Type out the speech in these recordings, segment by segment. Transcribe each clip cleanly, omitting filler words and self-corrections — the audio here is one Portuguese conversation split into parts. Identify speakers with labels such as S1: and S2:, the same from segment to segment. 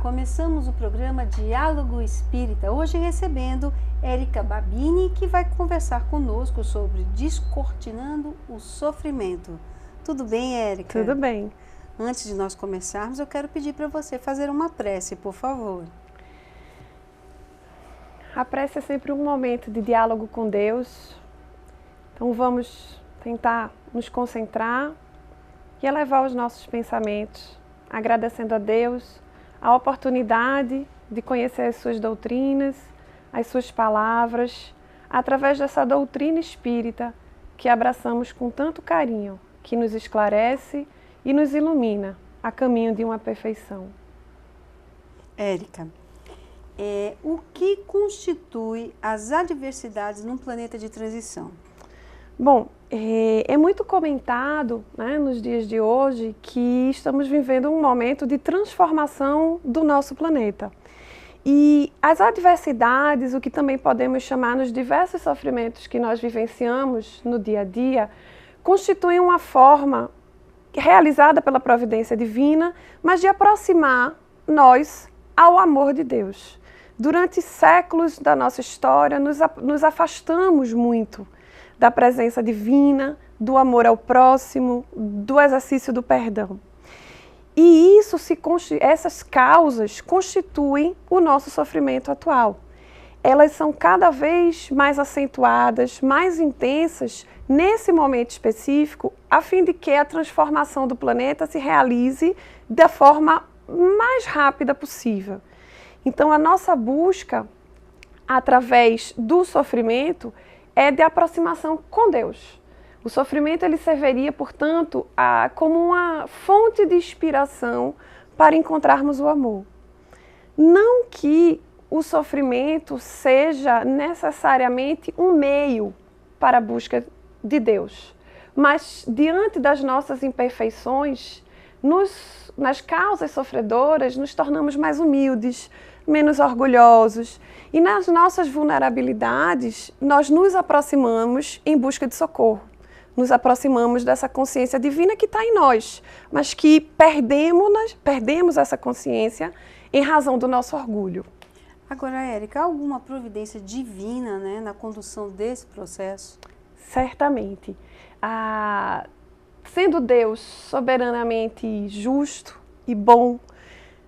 S1: começamos o programa Diálogo Espírita, hoje recebendo Érica Babini, que vai conversar conosco sobre descortinando o sofrimento. Tudo bem, Érica?
S2: Tudo bem.
S1: Antes de nós começarmos, eu quero pedir para você fazer uma prece, por favor.
S2: A prece é sempre um momento de diálogo com Deus, então vamos tentar nos concentrar e elevar os nossos pensamentos, agradecendo a Deus a oportunidade de conhecer as suas doutrinas, as suas palavras, através dessa doutrina espírita que abraçamos com tanto carinho, que nos esclarece e nos ilumina a caminho de uma perfeição.
S1: Érica, o que constitui as adversidades num planeta de transição?
S2: Bom, é muito comentado, né, nos dias de hoje que estamos vivendo um momento de transformação do nosso planeta. E as adversidades, o que também podemos chamar nos diversos sofrimentos que nós vivenciamos no dia a dia, constituem uma forma realizada pela providência divina, mas de aproximar nós ao amor de Deus. Durante séculos da nossa história, nos afastamos muito da presença divina, do amor ao próximo, do exercício do perdão. E essas causas constituem o nosso sofrimento atual. Elas são cada vez mais acentuadas, mais intensas nesse momento específico, a fim de que a transformação do planeta se realize da forma mais rápida possível. Então, a nossa busca, através do sofrimento, é de aproximação com Deus. O sofrimento ele serviria, portanto, como uma fonte de inspiração para encontrarmos o amor. Não que o sofrimento seja necessariamente um meio para a busca de Deus, mas diante das nossas imperfeições, nas causas sofredoras, nos tornamos mais humildes, menos orgulhosos, e nas nossas vulnerabilidades, nós nos aproximamos em busca de socorro. Nos aproximamos dessa consciência divina que está em nós, mas que perdemos essa consciência em razão do nosso orgulho.
S1: Agora, Érica, há alguma providência divina, né, na condução desse processo?
S2: Certamente. Sendo Deus soberanamente justo e bom,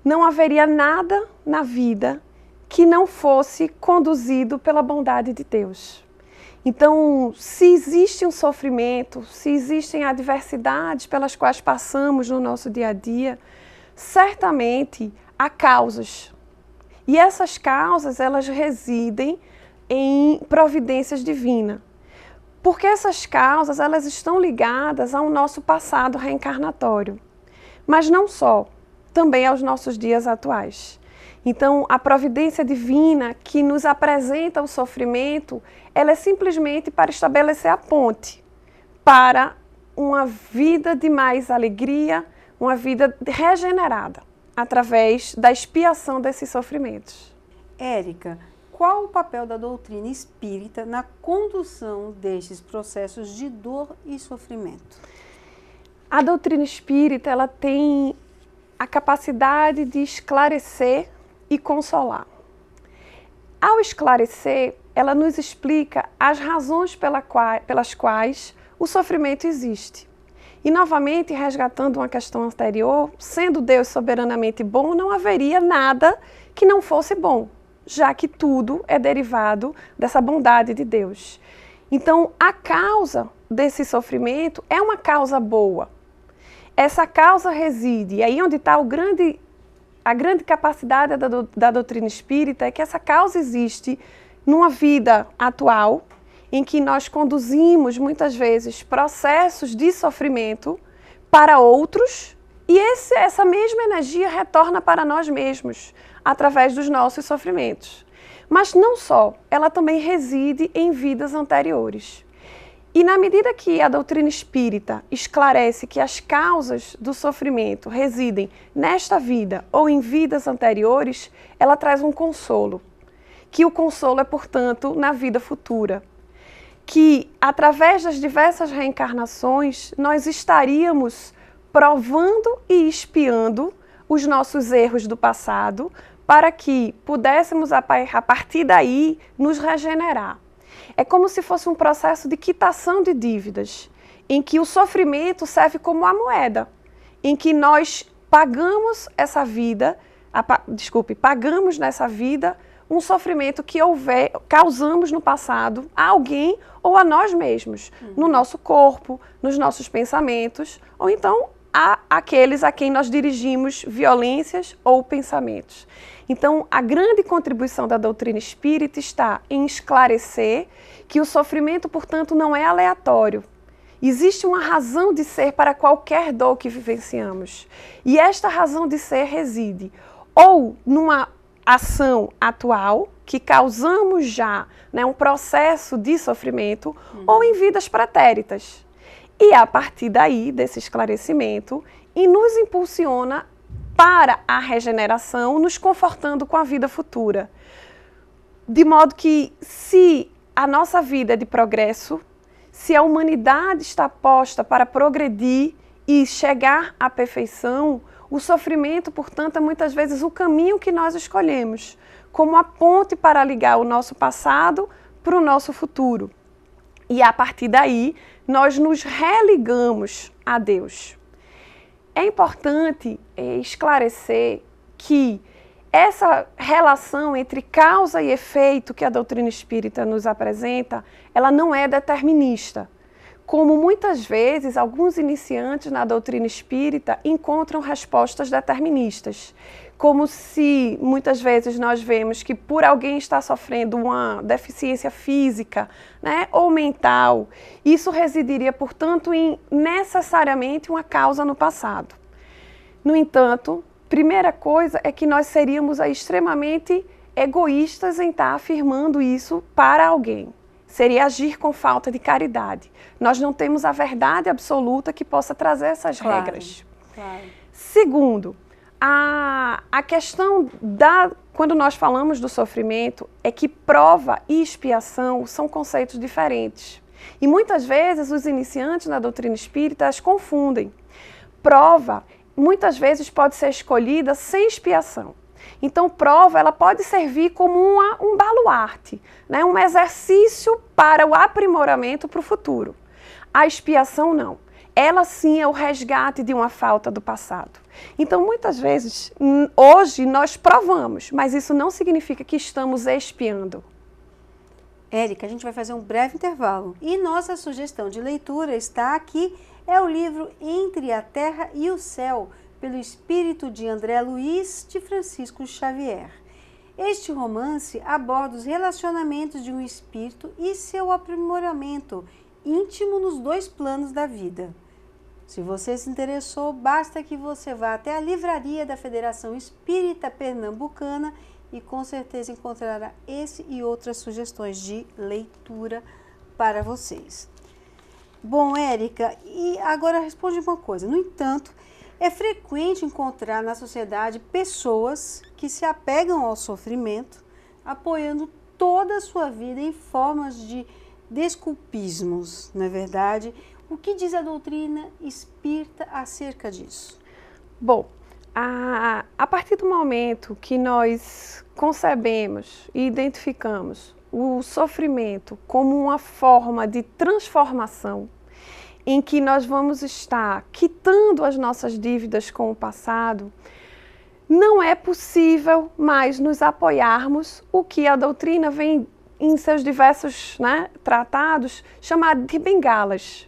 S2: não haveria nada na vida que não fosse conduzido pela bondade de Deus. Então, se existe um sofrimento, se existem adversidades pelas quais passamos no nosso dia a dia, certamente há causas. E essas causas, elas residem em providências divinas. Porque essas causas, elas estão ligadas ao nosso passado reencarnatório. Mas não só, também aos nossos dias atuais. Então, a providência divina que nos apresenta o sofrimento, ela é simplesmente para estabelecer a ponte para uma vida de mais alegria, uma vida regenerada, através da expiação desses sofrimentos.
S1: Érica, qual o papel da doutrina espírita na condução destes processos de dor e sofrimento?
S2: A doutrina espírita, ela tem a capacidade de esclarecer e consolar. Ao esclarecer, ela nos explica as razões pelas quais o sofrimento existe. E, novamente, resgatando uma questão anterior, sendo Deus soberanamente bom, não haveria nada que não fosse bom, já que tudo é derivado dessa bondade de Deus. Então, a causa desse sofrimento é uma causa boa. Essa causa reside, e aí onde está a grande capacidade da doutrina espírita, é que essa causa existe numa vida atual, em que nós conduzimos muitas vezes processos de sofrimento para outros, e essa mesma energia retorna para nós mesmos, através dos nossos sofrimentos. Mas não só, ela também reside em vidas anteriores. E na medida que a doutrina espírita esclarece que as causas do sofrimento residem nesta vida ou em vidas anteriores, ela traz um consolo. Que o consolo é, portanto, na vida futura. Que, através das diversas reencarnações, nós estaríamos provando e expiando os nossos erros do passado para que pudéssemos, a partir daí, nos regenerar. É como se fosse um processo de quitação de dívidas, em que o sofrimento serve como a moeda, em que nós pagamos essa vida, pagamos nessa vida um sofrimento que causamos no passado a alguém ou a nós mesmos, no nosso corpo, nos nossos pensamentos, ou então a aqueles a quem nós dirigimos violências ou pensamentos. Então, a grande contribuição da doutrina espírita está em esclarecer que o sofrimento, portanto, não é aleatório. Existe uma razão de ser para qualquer dor que vivenciamos. E esta razão de ser reside ou numa ação atual, que causamos já, né, um processo de sofrimento, ou em vidas pretéritas. E a partir daí, desse esclarecimento, e nos impulsiona para a regeneração, nos confortando com a vida futura. De modo que, se a nossa vida é de progresso, se a humanidade está posta para progredir e chegar à perfeição, o sofrimento, portanto, é muitas vezes o caminho que nós escolhemos, como a ponte para ligar o nosso passado para o nosso futuro. E a partir daí, nós nos religamos a Deus. É importante esclarecer que essa relação entre causa e efeito que a doutrina espírita nos apresenta, ela não é determinista. Como muitas vezes alguns iniciantes na doutrina espírita encontram respostas deterministas. Como se muitas vezes nós vemos que por alguém estar sofrendo uma deficiência física, né, ou mental, isso residiria, portanto, em necessariamente uma causa no passado. No entanto, primeira coisa é que nós seríamos extremamente egoístas em estar afirmando isso para alguém. Seria agir com falta de caridade. Nós não temos a verdade absoluta que possa trazer essas regras.
S1: Claro.
S2: Segundo, a questão quando nós falamos do sofrimento, é que prova e expiação são conceitos diferentes. E muitas vezes os iniciantes na doutrina espírita as confundem. Prova, muitas vezes, pode ser escolhida sem expiação. Então, prova, ela pode servir como um baluarte, né? Um exercício para o aprimoramento para o futuro. A expiação, não. Ela, sim, é o resgate de uma falta do passado. Então, muitas vezes, hoje, nós provamos, mas isso não significa que estamos expiando.
S1: Érica, a gente vai fazer um breve intervalo. E nossa sugestão de leitura está aqui, é o livro Entre a Terra e o Céu, pelo espírito de André Luiz de Francisco Xavier. Este romance aborda os relacionamentos de um espírito e seu aprimoramento íntimo nos dois planos da vida. Se você se interessou, basta que você vá até a livraria da Federação Espírita Pernambucana e com certeza encontrará esse e outras sugestões de leitura para vocês. Bom, Érica, e agora responde uma coisa. No entanto, é frequente encontrar na sociedade pessoas que se apegam ao sofrimento, apoiando toda a sua vida em formas de desculpismos, não é verdade? O que diz a doutrina espírita acerca disso?
S2: Bom, a partir do momento que nós concebemos e identificamos o sofrimento como uma forma de transformação, em que nós vamos estar quitando as nossas dívidas com o passado, não é possível mais nos apoiarmos o que a doutrina vem em seus diversos, né, tratados chamar de bengalas.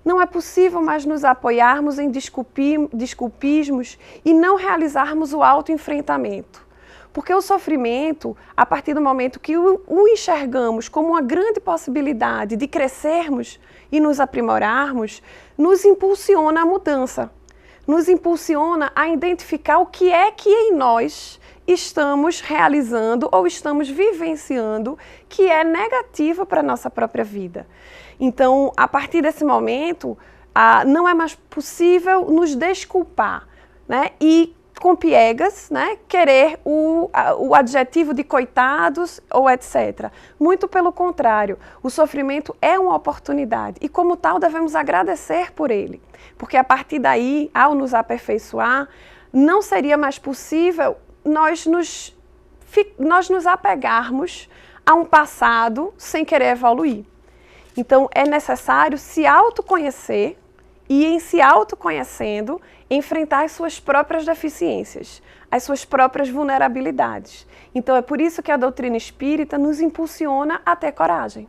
S2: Não é possível mais nos apoiarmos em desculpismos e não realizarmos o autoenfrentamento. Porque o sofrimento, a partir do momento que o enxergamos como uma grande possibilidade de crescermos e nos aprimorarmos, nos impulsiona a mudança, nos impulsiona a identificar o que é que em nós estamos realizando ou estamos vivenciando que é negativo para a nossa própria vida. Então, a partir desse momento, não é mais possível nos desculpar, né? E com piegas, né, querer o adjetivo de coitados ou etc. Muito pelo contrário, o sofrimento é uma oportunidade e como tal devemos agradecer por ele, porque a partir daí, ao nos aperfeiçoar, não seria mais possível nós nos apegarmos a um passado sem querer evoluir. Então, é necessário se autoconhecer e, em se autoconhecendo, enfrentar as suas próprias deficiências, as suas próprias vulnerabilidades. Então, é por isso que a doutrina espírita nos impulsiona a ter coragem.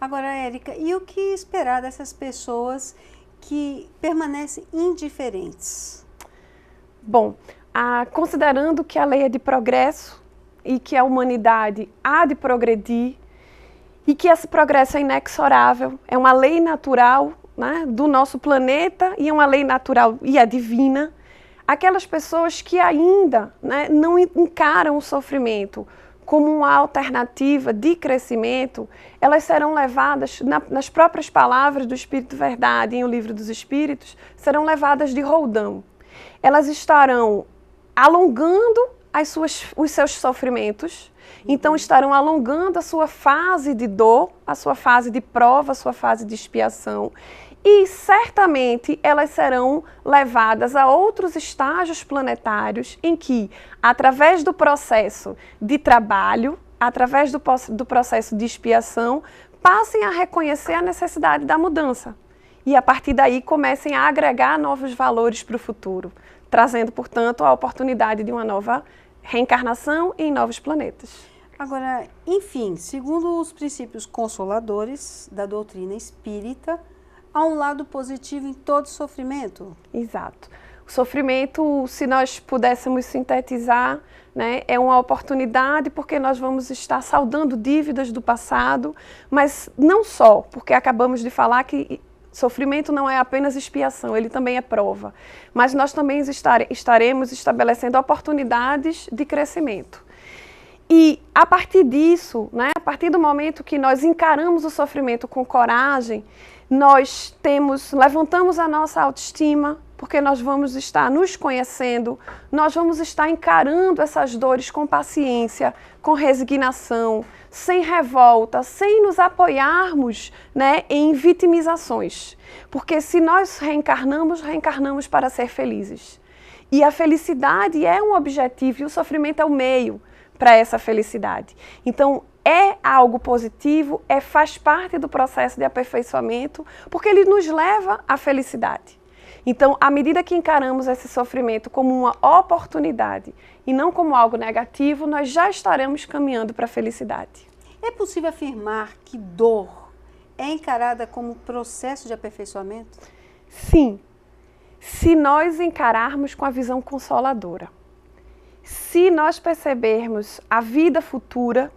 S1: Agora, Érica, e o que esperar dessas pessoas que permanecem indiferentes?
S2: Bom, considerando que a lei é de progresso e que a humanidade há de progredir e que esse progresso é inexorável, é uma lei natural, né, do nosso planeta e é uma lei natural e é divina, aquelas pessoas que ainda, né, não encaram o sofrimento como uma alternativa de crescimento, elas serão levadas, nas próprias palavras do Espírito Verdade, em O Livro dos Espíritos, serão levadas de roldão. Elas estarão alongando os seus sofrimentos, então estarão alongando a sua fase de dor, a sua fase de prova, a sua fase de expiação, e certamente elas serão levadas a outros estágios planetários em que, através do processo de trabalho, através do processo de expiação, passem a reconhecer a necessidade da mudança e, a partir daí, comecem a agregar novos valores para o futuro, trazendo, portanto, a oportunidade de uma nova reencarnação em novos planetas.
S1: Agora, enfim, segundo os princípios consoladores da doutrina espírita, há um lado positivo em todo sofrimento?
S2: Exato. O sofrimento, se nós pudéssemos sintetizar, né, é uma oportunidade porque nós vamos estar saldando dívidas do passado, mas não só, porque acabamos de falar que sofrimento não é apenas expiação, ele também é prova. Mas nós também estaremos estabelecendo oportunidades de crescimento. E a partir disso, né, a partir do momento que nós encaramos o sofrimento com coragem, nós levantamos a nossa autoestima, porque nós vamos estar nos conhecendo, nós vamos estar encarando essas dores com paciência, com resignação, sem revolta, sem nos apoiarmos, né, em vitimizações. Porque se nós reencarnamos para ser felizes. E a felicidade é um objetivo e o sofrimento é o meio para essa felicidade. Então, é algo positivo, faz parte do processo de aperfeiçoamento, porque ele nos leva à felicidade. Então, à medida que encaramos esse sofrimento como uma oportunidade e não como algo negativo, nós já estaremos caminhando para a felicidade.
S1: É possível afirmar que dor é encarada como processo de aperfeiçoamento?
S2: Sim, se nós encararmos com a visão consoladora. Se nós percebermos a vida futura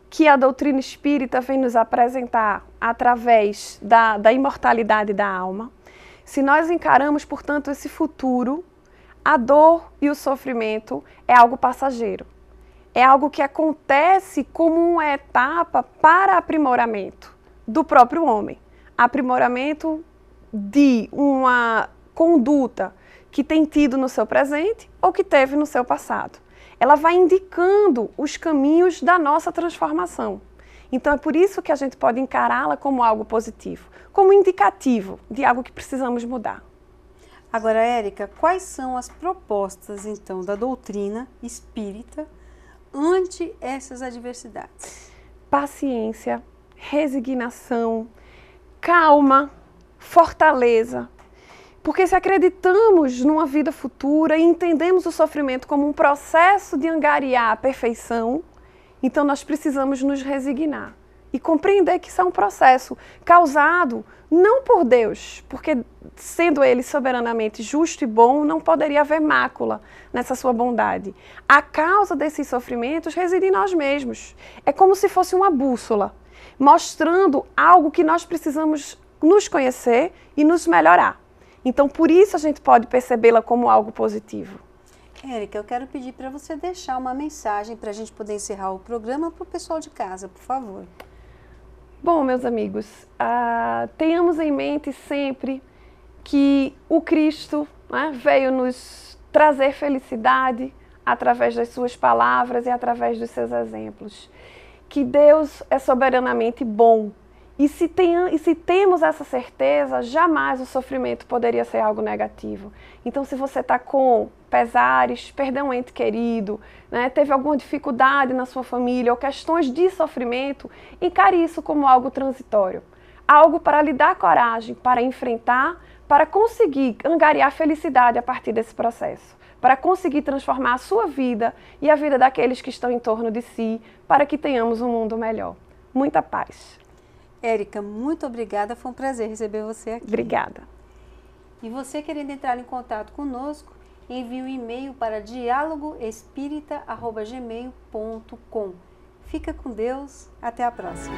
S2: que a doutrina espírita vem nos apresentar através da imortalidade da alma, se nós encaramos, portanto, esse futuro, a dor e o sofrimento é algo passageiro. É algo que acontece como uma etapa para aprimoramento do próprio homem. Aprimoramento de uma conduta que tem tido no seu presente ou que teve no seu passado. Ela vai indicando os caminhos da nossa transformação. Então é por isso que a gente pode encará-la como algo positivo, como indicativo de algo que precisamos mudar.
S1: Agora, Érica, quais são as propostas, então, da doutrina espírita ante essas adversidades?
S2: Paciência, resignação, calma, fortaleza. Porque se acreditamos numa vida futura e entendemos o sofrimento como um processo de angariar a perfeição, então nós precisamos nos resignar e compreender que isso é um processo causado não por Deus, porque sendo Ele soberanamente justo e bom, não poderia haver mácula nessa sua bondade. A causa desses sofrimentos reside em nós mesmos. É como se fosse uma bússola, mostrando algo que nós precisamos nos conhecer e nos melhorar. Então, por isso a gente pode percebê-la como algo positivo.
S1: Érica, eu quero pedir para você deixar uma mensagem para a gente poder encerrar o programa para o pessoal de casa, por favor.
S2: Bom, meus amigos, tenhamos em mente sempre que o Cristo, né, veio nos trazer felicidade através das suas palavras e através dos seus exemplos. Que Deus é soberanamente bom E se temos essa certeza, jamais o sofrimento poderia ser algo negativo. Então, se você está com pesares, perdeu um ente querido, né, teve alguma dificuldade na sua família ou questões de sofrimento, encare isso como algo transitório. Algo para lhe dar coragem, para enfrentar, para conseguir angariar felicidade a partir desse processo. Para conseguir transformar a sua vida e a vida daqueles que estão em torno de si, para que tenhamos um mundo melhor. Muita paz.
S1: Érica, muito obrigada, foi um prazer receber você aqui.
S2: Obrigada.
S1: E você querendo entrar em contato conosco, envie um e-mail para dialogoespirita@gmail.com. Fica com Deus, até a próxima.